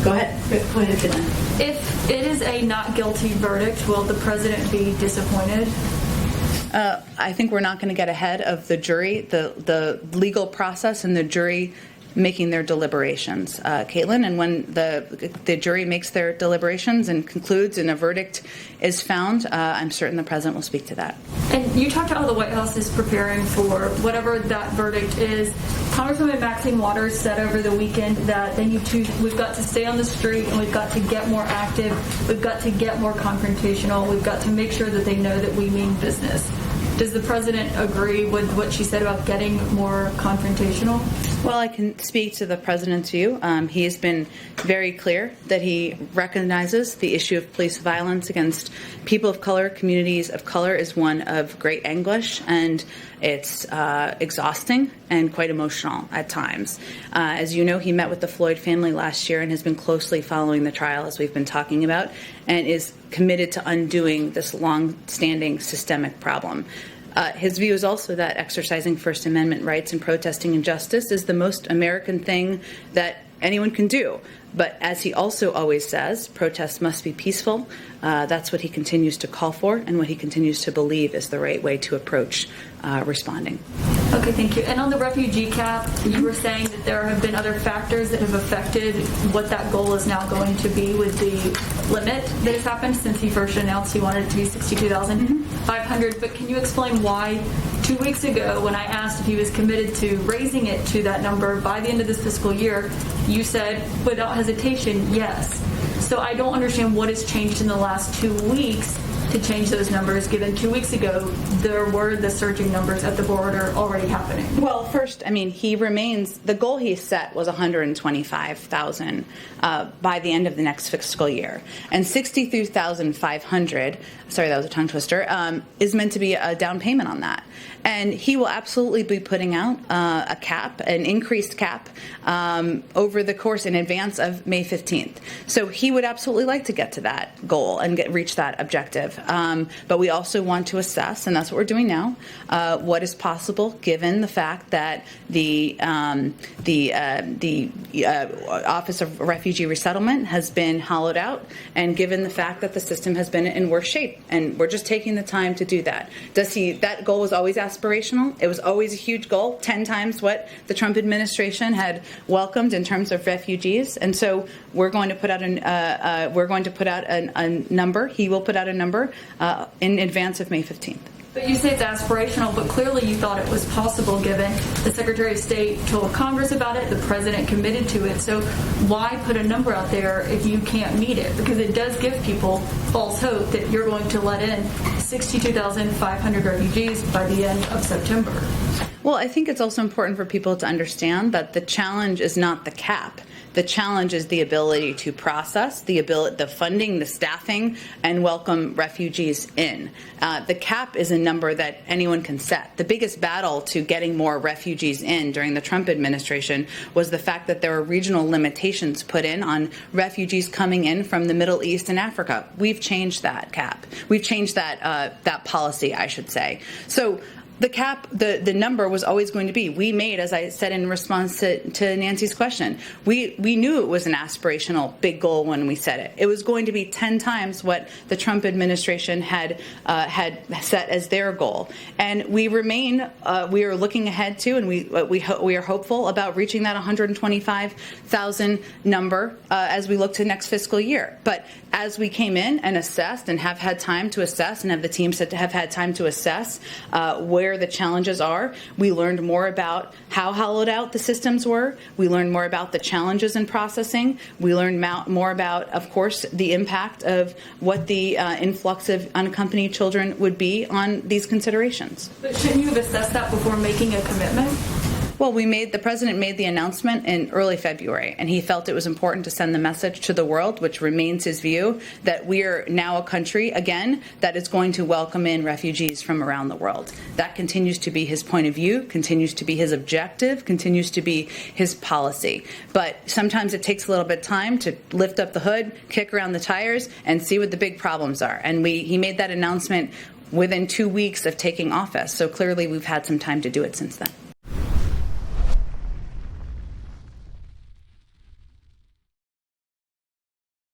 Go ahead. Go ahead, Caitlin. If it is a not guilty verdict, will the president be disappointed? I think we're not going to get ahead of the jury, the legal process, and the jury making their deliberations, Caitlin. And when the jury makes their deliberations and concludes and a verdict is found, I'm certain the president will speak to that. And you talked about how the White House is preparing for whatever that verdict is. Congresswoman Maxine Waters said over the weekend that we've got to stay on the street and we've got to get more active. We've got to get more confrontational. We've got to make sure that they know that we mean business. Does the president agree with what she said about getting more confrontational? Well, I can speak to the president's view. He has been very clear that he recognizes the issue of police violence against people of color, communities of color, is one of great anguish, and it's exhausting and quite emotional at times. As you know, he met with the Floyd family last year and has been closely following the trial, as we've been talking about, and is committed to undoing this long-standing systemic problem. His view is also that exercising First Amendment rights and protesting injustice is the most American thing that anyone can do. But as he also always says, protests must be peaceful. That's what he continues to call for and what he continues to believe is the right way to approach responding. Okay, thank you. And on the refugee cap, you were saying that there have been other factors that have affected what that goal is now going to be with the limit that has happened since he first announced he wanted it to be 62,500. But can you explain why 2 weeks ago, when I asked if he was committed to raising it to that number by the end of this fiscal year, you said without hesitation, yes. So I don't understand what has changed in the last 2 weeks to change those numbers, given 2 weeks ago there were the surging numbers at the border already happening. Well, first, I mean, he remains, the goal he set was 125,000 by the end of the next fiscal year. And 63,500, sorry, that was a tongue twister, is meant to be a down payment on that. And he will absolutely be putting out a cap, an increased cap, over the course in advance of May 15th. So he would absolutely like to get to that goal and reach that objective. But we also want to assess, and that's what we're doing now, what is possible given the fact that the Office of Refugee Resettlement has been hollowed out, and given the fact that the system has been in worse shape. And we're just taking the time to do that. That goal was always aspirational. It was always a huge goal, 10 times what the Trump administration had welcomed in terms of refugees. And so we're going to put out a number. He will put out a number in advance of May 15th. But you say it's aspirational, but clearly you thought it was possible given the Secretary of State told Congress about it, the President committed to it. So why put a number out there if you can't meet it? Because it does give people false hope that you're going to let in 62,500 refugees by the end of September. Well, I think it's also important for people to understand that the challenge is not the cap. The challenge is the ability to process, the funding, the staffing, and welcome refugees in. The cap is a number that anyone can set. The biggest battle to getting more refugees in during the Trump administration was the fact that there were regional limitations put in on refugees coming in from the Middle East and Africa. We've changed that cap. We've changed that policy, I should say. So the cap, the number was always going to be. We made, as I said in response to Nancy's question, we knew it was an aspirational big goal when we set it. It was going to be 10 times what the Trump administration had set as their goal, and we remain. We are looking ahead to, and we are hopeful about reaching that 125,000 number as we look to next fiscal year. But as we came in and assessed and have had time to assess, and have the team said to have had time to assess where the challenges are, we learned more about how hollowed out the systems were. We learned more about the challenges in processing. We learned more about, of course, the impact of what the influx of unaccompanied children would be on these considerations. But shouldn't you have assessed that before making a commitment? Well, the president made the announcement in early February, and he felt it was important to send the message to the world, which remains his view, that we are now a country, again, that is going to welcome in refugees from around the world. That continues to be his point of view, continues to be his objective, continues to be his policy. But sometimes it takes a little bit of time to lift up the hood, kick around the tires, and see what the big problems are. And he made that announcement within 2 weeks of taking office. So clearly we've had some time to do it since then.